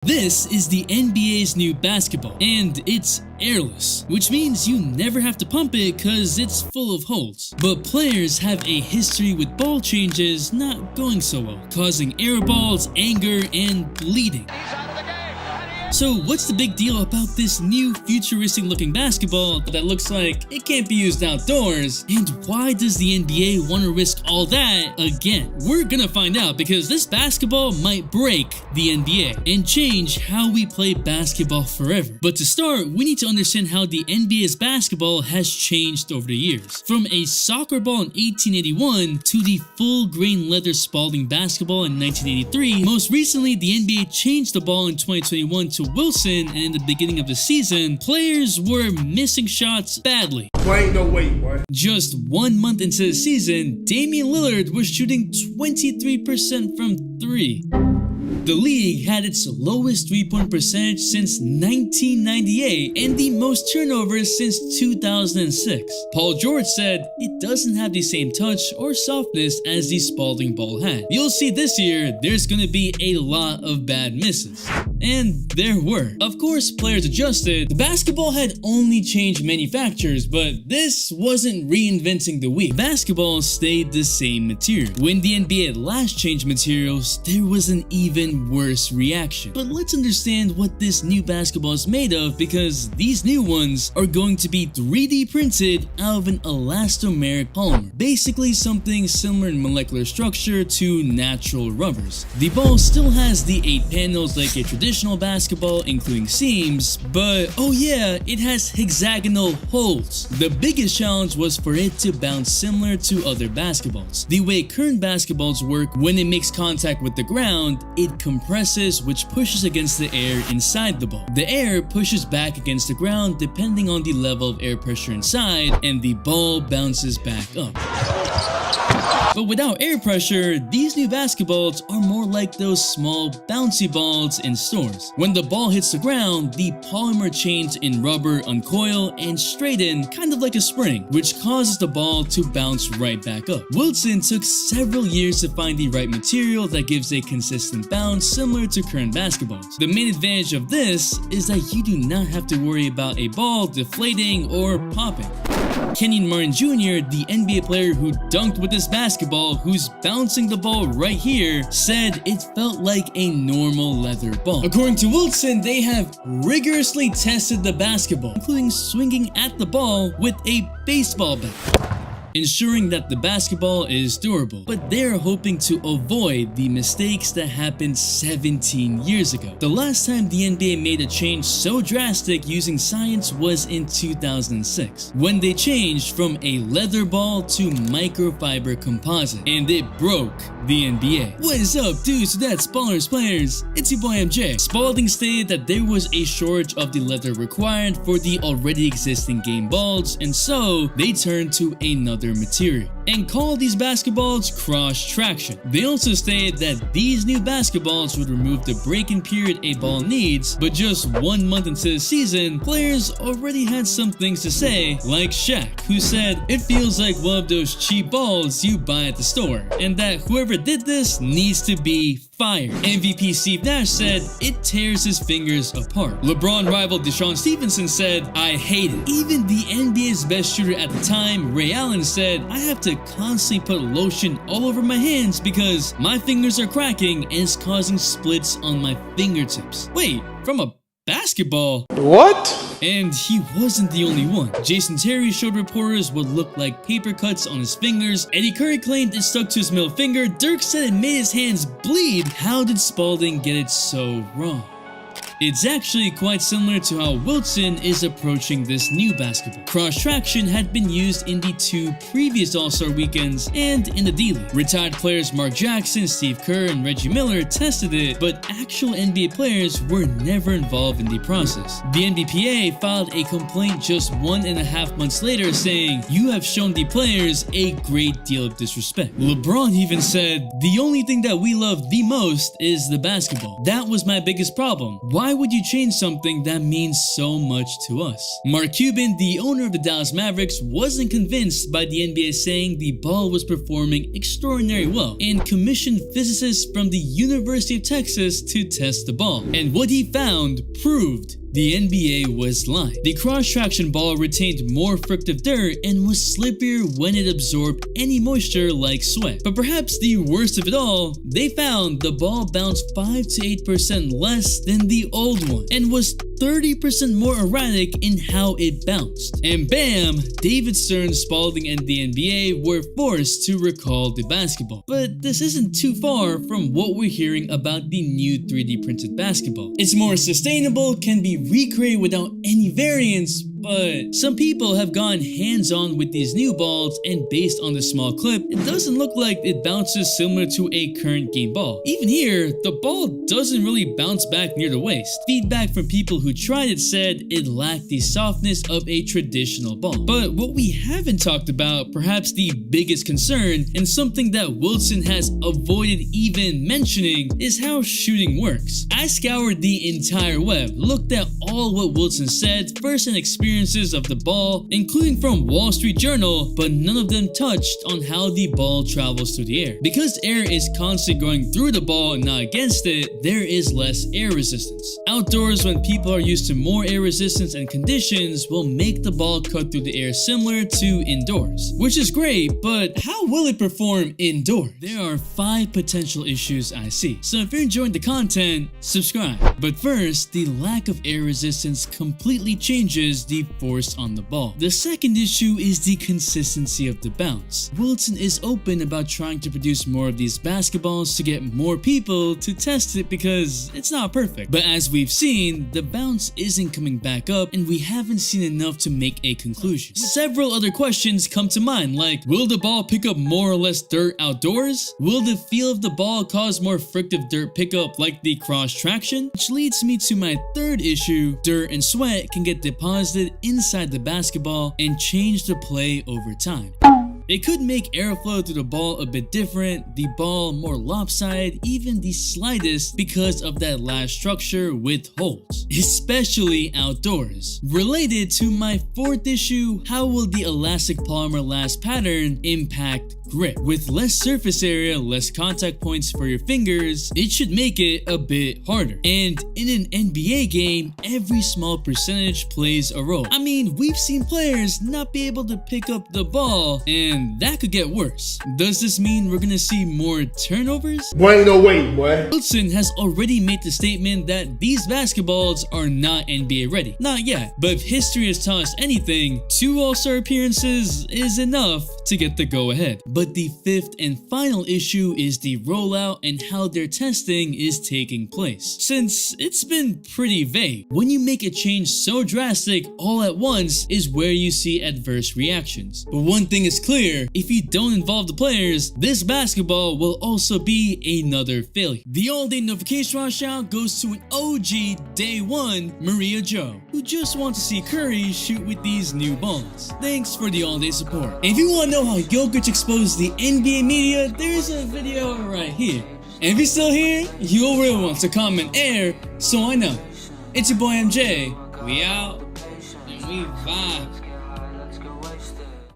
This is the NBA's new basketball, and it's airless, which means you never have to pump it cause it's full of holes. But players have a history with ball changes not going so well, causing air balls, anger, and bleeding. So what's the big deal about this new futuristic looking basketball that looks like it can't be used outdoors? And why does the NBA want to risk all that again? We're gonna find out because this basketball might break the NBA and change how we play basketball forever. But to start, we need to understand how the NBA's basketball has changed over the years. From a soccer ball in 1881 to the full grain leather Spalding basketball in 1983, most recently the NBA changed the ball in 2021 to Wilson, and in the beginning of the season, players were missing shots badly. Ain't no way, boy. Just 1 month into the season, Damian Lillard was shooting 23% from 3. The league had its lowest three-point percentage since 1998 and the most turnovers since 2006. Paul George said it doesn't have the same touch or softness as the Spalding ball had. You'll see this year there's gonna be a lot of bad misses. And there were. Of course, players adjusted. The basketball had only changed manufacturers, but this wasn't reinventing the wheel. Basketball stayed the same material. When the NBA had last changed materials, there was an even worse reaction. But let's understand what this new basketball is made of, because these new ones are going to be 3D printed out of an elastomeric polymer. Basically something similar in molecular structure to natural rubbers. The ball still has the 8 panels like a traditional basketball, including seams, but oh yeah, it has hexagonal holes. The biggest challenge was for it to bounce similar to other basketballs. The way current basketballs work, when it makes contact with the ground, it compresses, which pushes against the air inside the ball. The air pushes back against the ground depending on the level of air pressure inside, and the ball bounces back up. But without air pressure, these new basketballs are more like those small bouncy balls in stores. When the ball hits the ground, the polymer chains in rubber uncoil and straighten, kind of like a spring, which causes the ball to bounce right back up. Wilson took several years to find the right material that gives a consistent bounce similar to current basketballs. The main advantage of this is that you do not have to worry about a ball deflating or popping. Kenyon Martin Jr., the NBA player who dunked with this basketball, who's bouncing the ball right here, said it felt like a normal leather ball. According to Wilson, they have rigorously tested the basketball, including swinging at the ball with a baseball bat, ensuring that the basketball is durable. But they're hoping to avoid the mistakes that happened 17 years ago. The last time the NBA made a change so drastic using science was in 2006, when they changed from a leather ball to microfiber composite, and it broke the NBA. What is up, dudes? That's Ballers Players. It's your boy MJ. Spalding stated that there was a shortage of the leather required for the already existing game balls, and so they turned to another material and call these basketballs cross traction. They also stated that these new basketballs would remove the break-in period a ball needs, but just 1 month into the season, players already had some things to say, like Shaq, who said it feels like one of those cheap balls you buy at the store, and that whoever did this needs to be fired. MVP Steve Nash said it tears his fingers apart. LeBron rival Deshaun Stevenson said, "I hate it." Even the NBA's best shooter at the time, Ray Allen, said, "I have to constantly put lotion all over my hands because my fingers are cracking and it's causing splits on my fingertips." Wait, from a basketball? What? And he wasn't the only one. Jason Terry showed reporters what looked like paper cuts on his fingers. Eddie Curry claimed it stuck to his middle finger. Dirk said it made his hands bleed. How did Spalding get it so wrong? It's actually quite similar to how Wilson is approaching this new basketball. Cross-traction had been used in the 2 previous All-Star weekends and in the D-League. Retired players Mark Jackson, Steve Kerr, and Reggie Miller tested it, but actual NBA players were never involved in the process. The NBPA filed a complaint just 1.5 months later saying, "You have shown the players a great deal of disrespect." LeBron even said, "The only thing that we love the most is the basketball. That was my biggest problem. Why why would you change something that means so much to us? Mark Cuban, the owner of the Dallas Mavericks, wasn't convinced by the NBA saying the ball was performing extraordinarily well and commissioned physicists from the University of Texas to test the ball. And what he found proved the NBA was lying. The cross-traction ball retained more frictive dirt and was slipperier when it absorbed any moisture like sweat. But perhaps the worst of it all, they found the ball bounced 5 to 8% less than the old one and was 30% more erratic in how it bounced. And bam, David Stern, Spalding, and the NBA were forced to recall the basketball. But this isn't too far from what we're hearing about the new 3D printed basketball. It's more sustainable, can be recreated without any variance, but some people have gone hands-on with these new balls, and based on the small clip, it doesn't look like it bounces similar to a current game ball. Even here, the ball doesn't really bounce back near the waist. Feedback from people who tried it said it lacked the softness of a traditional ball. But what we haven't talked about, perhaps the biggest concern, and something that Wilson has avoided even mentioning, is how shooting works. I scoured the entire web, looked at all what Wilson said, first and experiences of the ball, including from Wall Street Journal, but none of them touched on how the ball travels through the air. Because air is constantly going through the ball and not against it, there is less air resistance. Outdoors, when people are used to more air resistance and conditions, will make the ball cut through the air similar to indoors. Which is great, but how will it perform indoors? There are 5 potential issues I see. So if you're enjoying the content, subscribe. But first, the lack of air resistance completely changes the force on the ball. The second issue is the consistency of the bounce. Wilson is open about trying to produce more of these basketballs to get more people to test it because it's not perfect. But as we've seen, the bounce isn't coming back up and we haven't seen enough to make a conclusion. Several other questions come to mind, like will the ball pick up more or less dirt outdoors? Will the feel of the ball cause more frictive dirt pickup like the cross traction? Which leads me to my third issue. Dirt and sweat can get deposited inside the basketball and change the play over time. It could make airflow through the ball a bit different, the ball more lopsided, even the slightest because of that last structure with holes, especially outdoors. Related to my fourth issue, how will the elastic polymer last pattern impact grip? With less surface area, less contact points for your fingers, it should make it a bit harder. And in an NBA game, every small percentage plays a role. I mean, we've seen players not be able to pick up the ball, and that could get worse. Does this mean we're gonna see more turnovers? Boy, ain't no way, boy. Wilson has already made the statement that these basketballs are not NBA ready. Not yet, but if history has taught us anything, 2 All-Star appearances is enough to get the go-ahead. But the fifth and final issue is the rollout and how their testing is taking place. Since it's been pretty vague, when you make a change so drastic all at once is where you see adverse reactions. But one thing is clear, if you don't involve the players, this basketball will also be another failure. The all-day notification rush out goes to an OG day 1 Maria Jo, who just wants to see Curry shoot with these new balls. Thanks for the all-day support. And if you want to know how Jokic exposed the NBA media, there's a video right here. And if you're still here, you'll really want to comment air so I know. It's your boy MJ. We out and we vibe.